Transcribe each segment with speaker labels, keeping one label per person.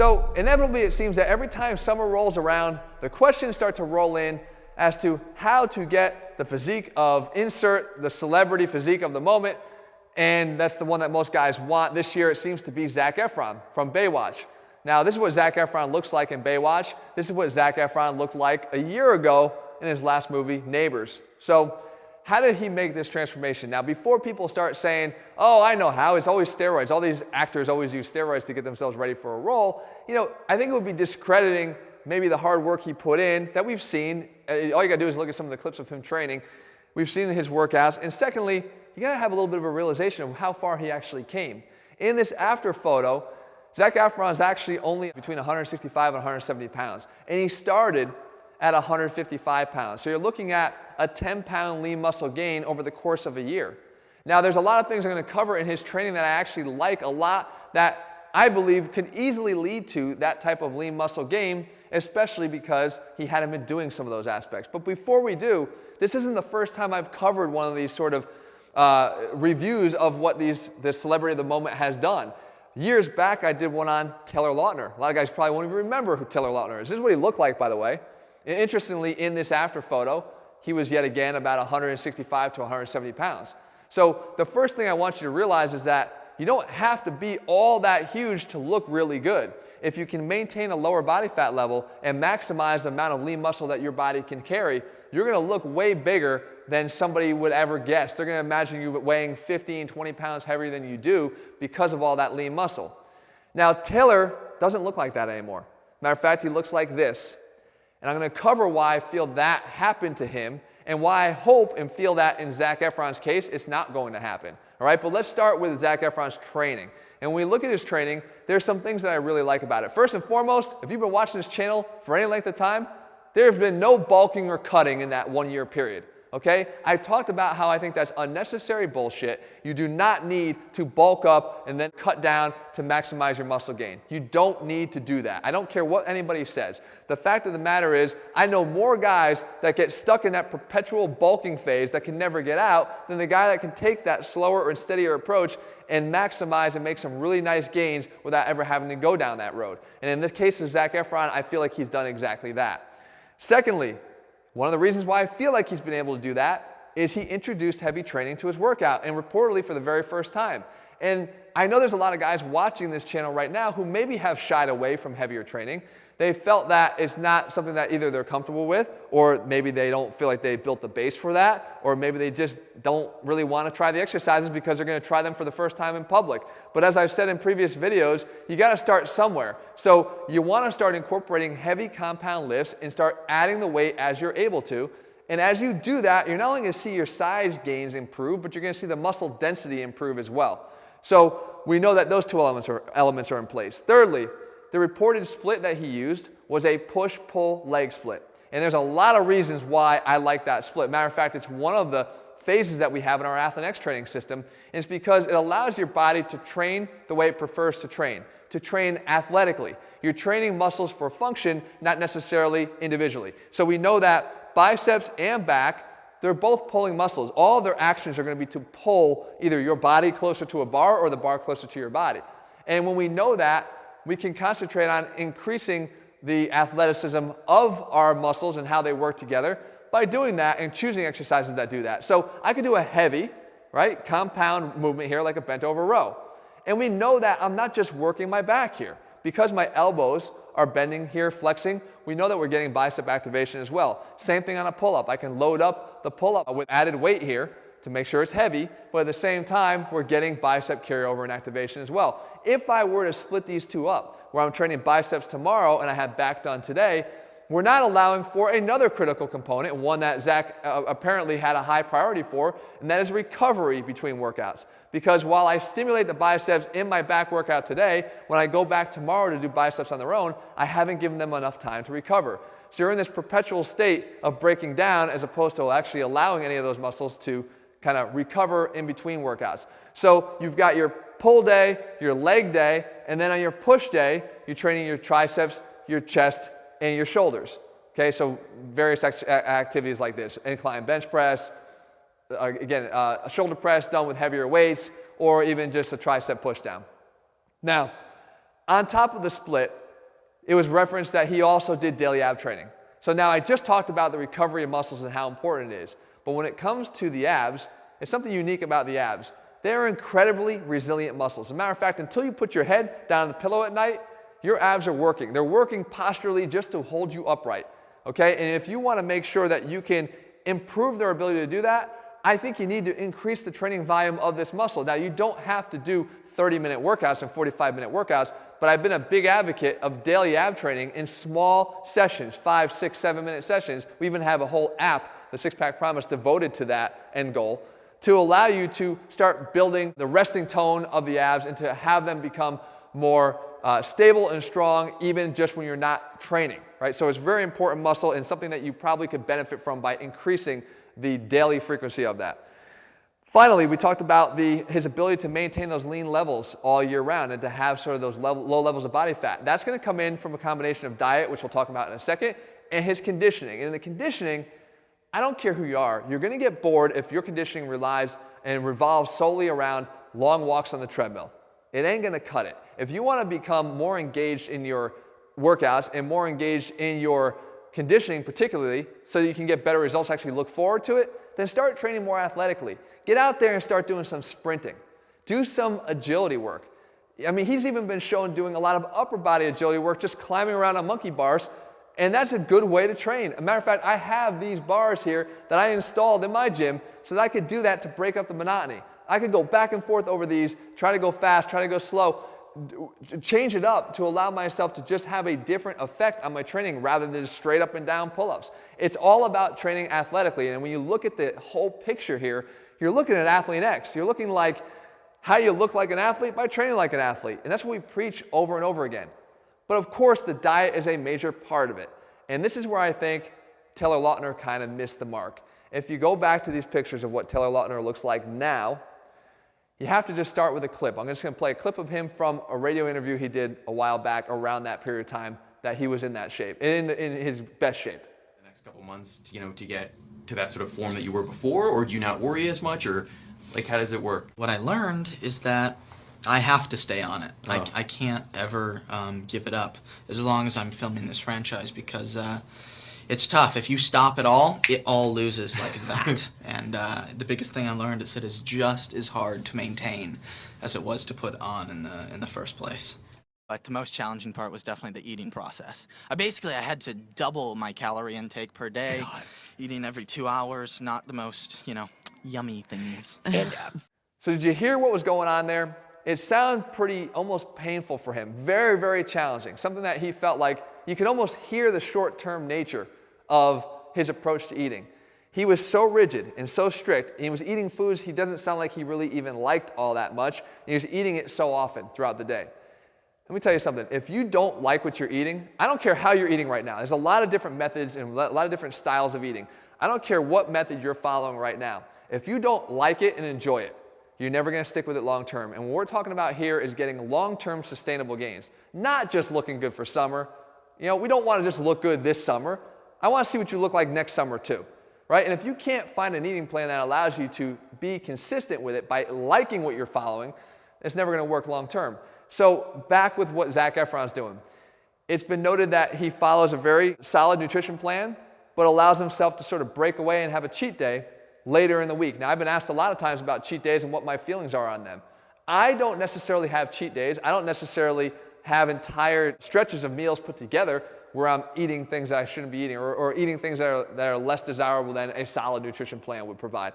Speaker 1: So inevitably it seems that every time summer rolls around, the questions start to roll in as to how to get the physique of insert the celebrity physique of the moment, and that's the one that most guys want. This year it seems to be Zac Efron from Baywatch. Now this is what Zac Efron looks like in Baywatch. This is what Zac Efron looked like a year ago in his last movie, Neighbors. So how did he make this transformation? Now before people start saying, oh, I know how, it's always steroids. All these actors always use steroids to get themselves ready for a role. You know, I think it would be discrediting maybe the hard work he put in that we've seen. All you gotta do is look at some of the clips of him training. We've seen his workouts. And secondly, you gotta have a little bit of a realization of how far he actually came. In this after photo, Zac Efron is actually only between 165 and 170 pounds. And he started at 155 pounds. So you're looking at a 10-pound lean muscle gain over the course of a year. Now there's a lot of things I'm gonna cover in his training that I actually like a lot that I believe could easily lead to that type of lean muscle gain, especially because he hadn't been doing some of those aspects. But before we do, this isn't the first time I've covered one of these sort of reviews of what the celebrity of the moment has done. Years back, I did one on Taylor Lautner. A lot of guys probably won't even remember who Taylor Lautner is. This is what he looked like, by the way. And interestingly, in this after photo, he was yet again about 165 to 170 pounds. So the first thing I want you to realize is that you don't have to be all that huge to look really good. If you can maintain a lower body fat level and maximize the amount of lean muscle that your body can carry, you're gonna look way bigger than somebody would ever guess. They're gonna imagine you weighing 15, 20 pounds heavier than you do because of all that lean muscle. Now, Taylor doesn't look like that anymore. Matter of fact, he looks like this. And I'm gonna cover why I feel that happened to him and why I hope and feel that in Zac Efron's case, it's not going to happen. All right, but let's start with Zac Efron's training. And when we look at his training, there's some things that I really like about it. First and foremost, if you've been watching this channel for any length of time, there's been no bulking or cutting in that 1 year period. Okay? I talked about how I think that's unnecessary bullshit. You do not need to bulk up and then cut down to maximize your muscle gain. You don't need to do that. I don't care what anybody says. The fact of the matter is, I know more guys that get stuck in that perpetual bulking phase that can never get out than the guy that can take that slower and steadier approach and maximize and make some really nice gains without ever having to go down that road. And in the case of Zac Efron, I feel like he's done exactly that. Secondly, one of the reasons why I feel like he's been able to do that is he introduced heavy training to his workout, and reportedly for the very first time. And I know there's a lot of guys watching this channel right now who maybe have shied away from heavier training. They felt that it's not something that either they're comfortable with, or maybe they don't feel like they built the base for that, or maybe they just don't really want to try the exercises because they're going to try them for the first time in public. But as I've said in previous videos, you got to start somewhere. So you want to start incorporating heavy compound lifts and start adding the weight as you're able to. And as you do that, you're not only going to see your size gains improve, but you're going to see the muscle density improve as well. So we know that those two elements are in place. Thirdly, the reported split that he used was a push-pull leg split. And there's a lot of reasons why I like that split. Matter of fact, it's one of the phases that we have in our ATHLEAN-X training system. And it's because it allows your body to train the way it prefers to train athletically. You're training muscles for function, not necessarily individually. So we know that biceps and back, they're both pulling muscles. All their actions are going to be to pull either your body closer to a bar or the bar closer to your body. And when we know that, we can concentrate on increasing the athleticism of our muscles and how they work together by doing that and choosing exercises that do that. So I could do a heavy, right, compound movement here like a bent over row. And we know that I'm not just working my back here. Because my elbows are bending here, flexing, we know that we're getting bicep activation as well. Same thing on a pull-up. I can load up the pull-up with added weight here to make sure it's heavy, but at the same time, we're getting bicep carryover and activation as well. If I were to split these two up, where I'm training biceps tomorrow and I have back done today, we're not allowing for another critical component, one that Zac apparently had a high priority for, and that is recovery between workouts. Because while I stimulate the biceps in my back workout today, when I go back tomorrow to do biceps on their own, I haven't given them enough time to recover. So you're in this perpetual state of breaking down as opposed to actually allowing any of those muscles to kind of recover in between workouts. So you've got your pull day, your leg day, and then on your push day, you're training your triceps, your chest, and your shoulders. Okay, so various activities like this: incline bench press, a shoulder press done with heavier weights, or even just a tricep push down. Now, on top of the split, it was referenced that he also did daily ab training. So now I just talked about the recovery of muscles and how important it is. But when it comes to the abs, it's something unique about the abs. They're incredibly resilient muscles. As a matter of fact, until you put your head down on the pillow at night, your abs are working. They're working posturally just to hold you upright, okay? And if you want to make sure that you can improve their ability to do that, I think you need to increase the training volume of this muscle. Now, you don't have to do 30-minute workouts and 45-minute workouts, but I've been a big advocate of daily ab training in small sessions, 5, 6, 7-minute sessions. We even have a whole app, the Six Pack Promise, devoted to that end goal, to allow you to start building the resting tone of the abs and to have them become more stable and strong even just when you're not training, right? So it's a very important muscle and something that you probably could benefit from by increasing the daily frequency of that. Finally, we talked about his ability to maintain those lean levels all year round and to have sort of those low levels of body fat. That's going to come in from a combination of diet, which we'll talk about in a second, and his conditioning. And in the conditioning, I don't care who you are, you're going to get bored if your conditioning relies and revolves solely around long walks on the treadmill. It ain't going to cut it. If you want to become more engaged in your workouts and more engaged in your conditioning particularly, so that you can get better results, actually look forward to it, then start training more athletically. Get out there and start doing some sprinting. Do some agility work. I mean, he's even been shown doing a lot of upper body agility work, just climbing around on monkey bars, and that's a good way to train. As a matter of fact, I have these bars here that I installed in my gym so that I could do that to break up the monotony. I could go back and forth over these, try to go fast, try to go slow, change it up to allow myself to just have a different effect on my training rather than just straight up and down pull-ups. It's all about training athletically, and when you look at the whole picture here, you're looking at ATHLEAN-X. You're looking like how you look like an athlete by training like an athlete, and that's what we preach over and over again. But of course, the diet is a major part of it, and this is where I think Taylor Lautner kind of missed the mark. If you go back to these pictures of what Taylor Lautner looks like now, you have to just start with a clip. I'm just going to play a clip of him from a radio interview he did a while back around that period of time that he was in that shape, in his best shape.
Speaker 2: The next couple months, to get to that sort of form that you were before, or do you not worry as much, or like how does it work?
Speaker 3: What I learned is that I have to stay on it. I can't ever give it up as long as I'm filming this franchise, because it's tough. If you stop at all, it all loses like that. And the biggest thing I learned is it is just as hard to maintain as it was to put on in the first place.
Speaker 4: But the most challenging part was definitely the eating process. I had to double my calorie intake per day, eating every 2 hours, not the most, yummy things.
Speaker 1: So did you hear what was going on there? It sounded pretty almost painful for him. Very, very challenging. Something that he felt like you could almost hear the short-term nature of his approach to eating. He was so rigid and so strict, and he was eating foods he doesn't sound like he really even liked all that much. He was eating it so often throughout the day. Let me tell you something. If you don't like what you're eating, I don't care how you're eating right now. There's a lot of different methods and a lot of different styles of eating. I don't care what method you're following right now. If you don't like it and enjoy it, you're never going to stick with it long term. And what we're talking about here is getting long-term sustainable gains, not just looking good for summer. We don't want to just look good this summer. I want to see what you look like next summer too, right? And if you can't find an eating plan that allows you to be consistent with it by liking what you're following, it's never going to work long term. So back with what Zac Efron's doing. It's been noted that he follows a very solid nutrition plan, but allows himself to sort of break away and have a cheat day later in the week. Now, I've been asked a lot of times about cheat days and what my feelings are on them. I don't necessarily have cheat days. I don't necessarily have entire stretches of meals put together where I'm eating things that I shouldn't be eating, or eating things that are less desirable than a solid nutrition plan would provide.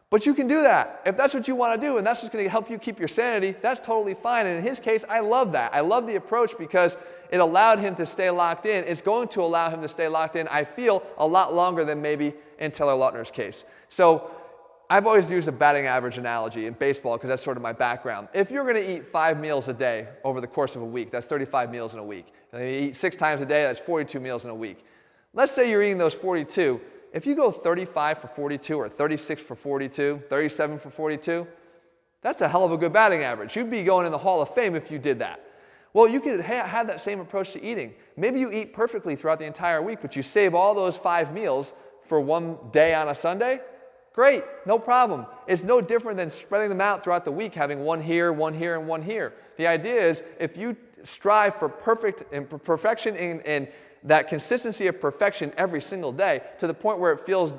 Speaker 1: But you can do that. If that's what you want to do and that's what's going to help you keep your sanity, that's totally fine. And in his case, I love that. I love the approach because it allowed him to stay locked in. It's going to allow him to stay locked in, I feel, a lot longer than maybe in Taylor Lautner's case. So I've always used a batting average analogy in baseball because that's sort of my background. If you're going to eat 5 meals a day over the course of a week, that's 35 meals in a week. And you eat 6 times a day, that's 42 meals in a week. Let's say you're eating those 42. If you go 35 for 42 or 36 for 42, 37 for 42, that's a hell of a good batting average. You'd be going in the Hall of Fame if you did that. Well, you could have that same approach to eating. Maybe you eat perfectly throughout the entire week, but you save all those 5 meals for one day on a Sunday. Great, no problem. It's no different than spreading them out throughout the week, having one here, and one here. The idea is if you strive for perfection and that consistency of perfection every single day to the point where it feels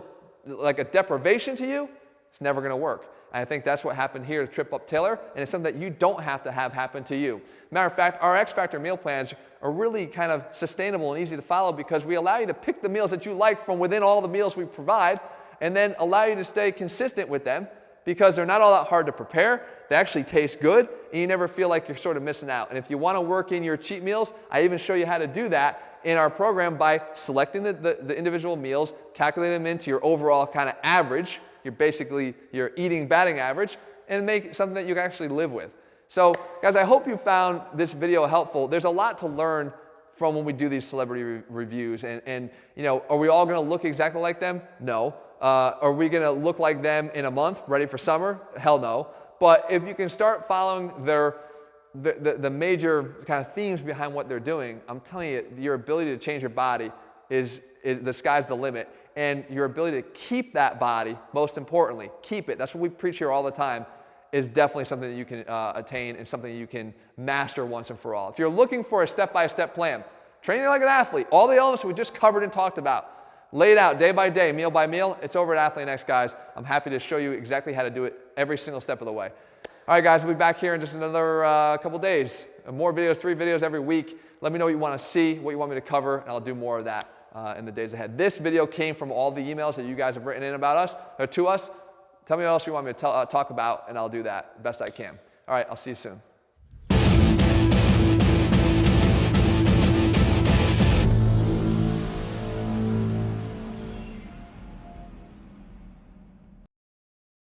Speaker 1: like a deprivation to you, it's never going to work. And I think that's what happened here to trip up Taylor, and it's something that you don't have to have happen to you. Matter of fact, our X Factor meal plans are really kind of sustainable and easy to follow because we allow you to pick the meals that you like from within all the meals we provide and then allow you to stay consistent with them because they're not all that hard to prepare. They actually taste good, and you never feel like you're sort of missing out. And if you want to work in your cheat meals, I even show you how to do that in our program by selecting the individual meals, calculating them into your overall kind of average, your eating batting average, and make something that you can actually live with. So guys, I hope you found this video helpful. There's a lot to learn from when we do these celebrity reviews. And you know, are we all going to look exactly like them? No. Are we going to look like them in a month, ready for summer? Hell no. But if you can start following the major kind of themes behind what they're doing, I'm telling you, your ability to change your body is the sky's the limit. And your ability to keep that body, most importantly, keep it. That's what we preach here all the time, is definitely something that you can attain and something that you can master once and for all. If you're looking for a step-by-step plan, training like an athlete, all the elements we just covered and talked about, laid out day by day, meal by meal, it's over at ATHLEAN-X, guys. I'm happy to show you exactly how to do it every single step of the way. All right, guys, we'll be back here in just another couple days. More videos, 3 videos every week. Let me know what you want to see, what you want me to cover, and I'll do more of that in the days ahead. This video came from all the emails that you guys have written in about us, or to us. Tell me what else you want me to talk about, and I'll do that best I can. All right, I'll see you soon.